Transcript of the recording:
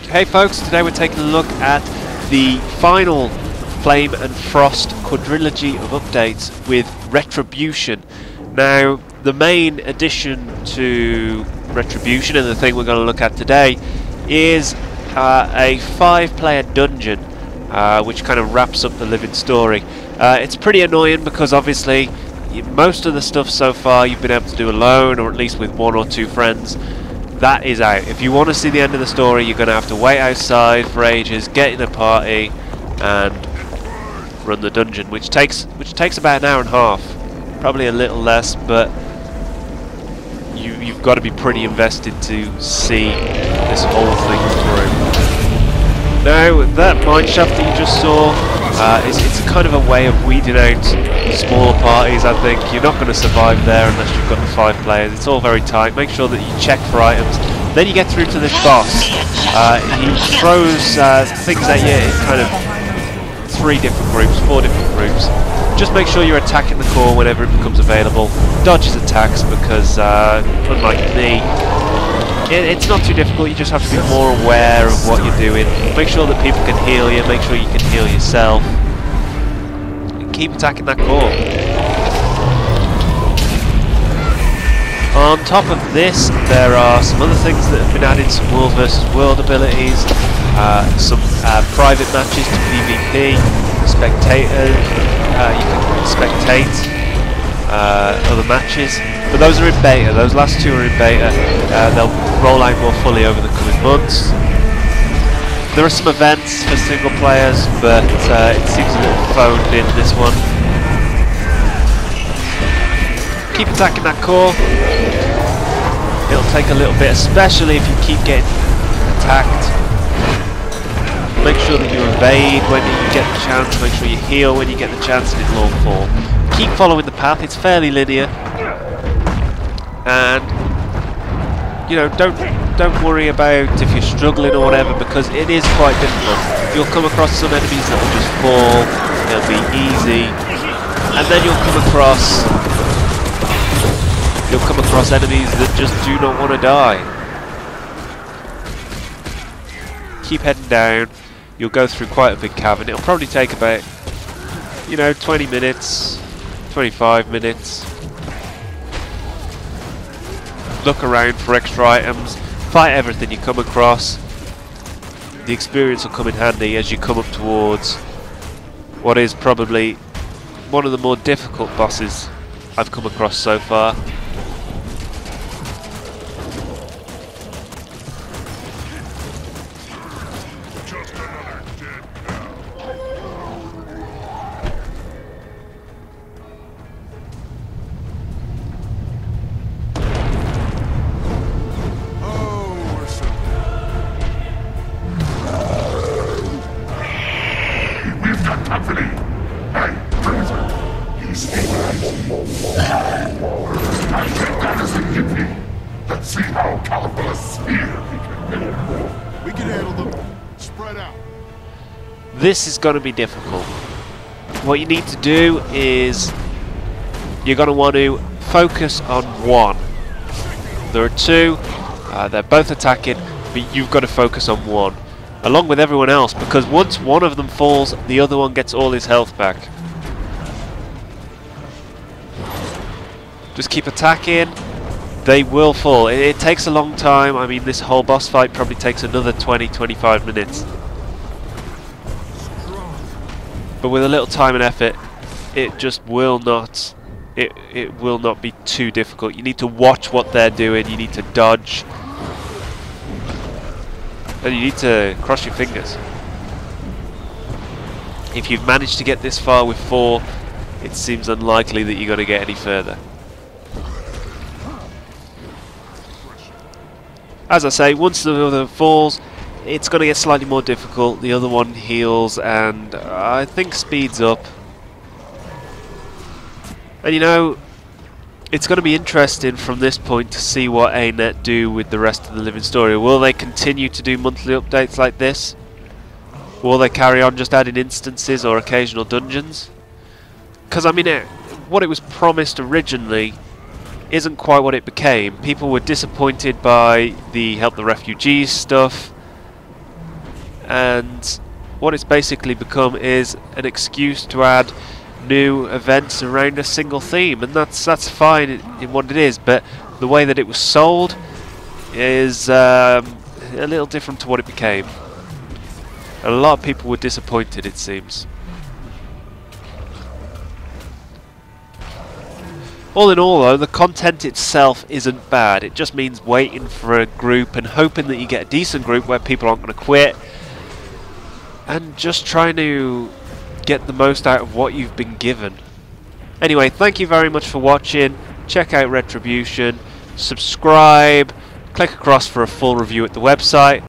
Hey folks, today we're taking a look at the final Flame and Frost quadrilogy of updates with Retribution. Now, the main addition to Retribution, and the thing we're going to look at today, is a 5-player dungeon, which kind of wraps up the living story. It's pretty annoying because obviously most of the stuff so far you've been able to do alone, or at least with 1 or 2 friends. That is out. If you want to see the end of the story, you're going to have to wait outside for ages, get in a party, and run the dungeon, which takes about an hour and a half, probably a little less, but you've got to be pretty invested to see this whole thing through. Now, that mineshaft that you just saw, it's kind of a way of weeding out smaller parties. I think you're not going to survive there unless you've got the 5 players. It's all very tight. Make sure that you check for items. Then you get through to this boss. He throws things at you in kind of 4 different groups. Just make sure you're attacking the core whenever it becomes available. Dodge his attacks because, unlike me, it's not too difficult. You just have to be more aware of what you're doing. Make sure that people can heal you. Make sure you can heal yourself. And keep attacking that core. On top of this, there are some other things that have been added. Some world versus world abilities. Some private matches to PvP. Spectator. You can spectate other matches. But those are in beta. Those last 2 are in beta. They'll roll out more fully over the coming months. There are some events for single players, but it seems a little phoned in this one. Keep attacking that core. It'll take a little bit, especially if you keep getting attacked. Make sure that you evade when you get the chance. Make sure you heal when you get the chance, and it'll all fall. Keep following the path. It's fairly linear. And don't worry about if you're struggling or whatever, because it is quite difficult. You'll come across some enemies that will just fall, they'll be easy, and then you'll come across enemies that just do not want to die. Keep heading down. You'll go through quite a big cavern. It'll probably take about 20 minutes, 25 minutes. Look around for extra items, fight everything you come across. The experience will come in handy as you come up towards what is probably one of the more difficult bosses I've come across so far. Let's see how colorful a sphere we can make. We can handle them. Spread out. This is going to be difficult. What you need to do is you're going to want to focus on 1. There are 2. They're both attacking, but you've got to focus on 1, along with everyone else, because once one of them falls, the other one gets all his health back. Just keep attacking. They will fall. It takes a long time. I mean, this whole boss fight probably takes another 20-25 minutes. But with a little time and effort, it just will not. It will not be too difficult. You need to watch what they're doing. You need to dodge, and you need to cross your fingers. If you've managed to get this far with 4, it seems unlikely that you're going to get any further. As I say, once the other falls, it's going to get slightly more difficult. The other one heals and I think speeds up. And it's going to be interesting from this point to see what A-Net do with the rest of the living story. Will they continue to do monthly updates like this? Will they carry on just adding instances or occasional dungeons? Because I mean, what it was promised originally isn't quite what it became. People were disappointed by the Help the Refugees stuff. and what it's basically become is an excuse to add new events around a single theme, and that's fine in what it is, but the way that it was sold is a little different to what it became. A lot of people were disappointed, it seems. All in all though, the content itself isn't bad. It just means waiting for a group and hoping that you get a decent group where people aren't going to quit, and just trying to get the most out of what you've been given. Anyway, thank you very much for watching. Check out Retribution, subscribe, click across for a full review at the website.